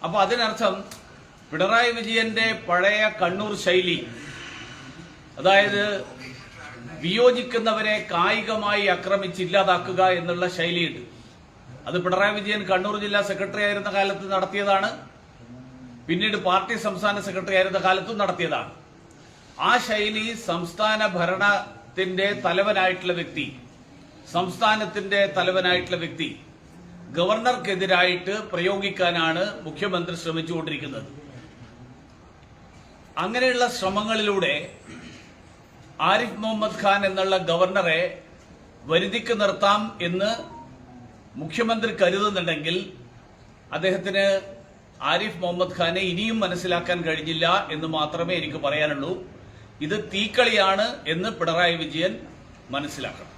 അപ്പോൾ അതിനർത്ഥം പിണറായി വിജയന്റെ പഴയ കണ്ണൂർ ശൈലി, അതായത് വിയോജിക്കുന്നവരെ കായികമായി ആക്രമിച്ച് ഇല്ലാതാക്കുക എന്നുള്ള ശൈലിയുണ്ട്. അത് പിണറായി വിജയൻ കണ്ണൂർ ജില്ലാ സെക്രട്ടറി ആയിരുന്ന കാലത്ത് നടത്തിയതാണ്, പിന്നീട് പാർട്ടി സംസ്ഥാന സെക്രട്ടറി ആയിരുന്ന കാലത്തും നടത്തിയതാണ്. ആ ശൈലി സംസ്ഥാന ഭരണത്തിന്റെ തലവനായിട്ടുള്ള വ്യക്തി, സംസ്ഥാനത്തിന്റെ തലവനായിട്ടുള്ള വ്യക്തി ഗവർണർക്കെതിരായിട്ട് പ്രയോഗിക്കാനാണ് മുഖ്യമന്ത്രി ശ്രമിച്ചുകൊണ്ടിരിക്കുന്നത്. അങ്ങനെയുള്ള ശ്രമങ്ങളിലൂടെ ആരിഫ് മുഹമ്മദ് ഖാൻ എന്നുള്ള ഗവർണറെ വരുതിക്ക് നിർത്താം എന്ന് മുഖ്യമന്ത്രി കരുതുന്നുണ്ടെങ്കിൽ അദ്ദേഹത്തിന് ആരിഫ് മുഹമ്മദ് ഖാനെ ഇനിയും മനസ്സിലാക്കാൻ കഴിഞ്ഞില്ല എന്ന് മാത്രമേ എനിക്ക് പറയാനുള്ളൂ. ഇത് തീക്കളിയാണ് എന്ന് പിണറായി വിജയൻ മനസ്സിലാക്കണം.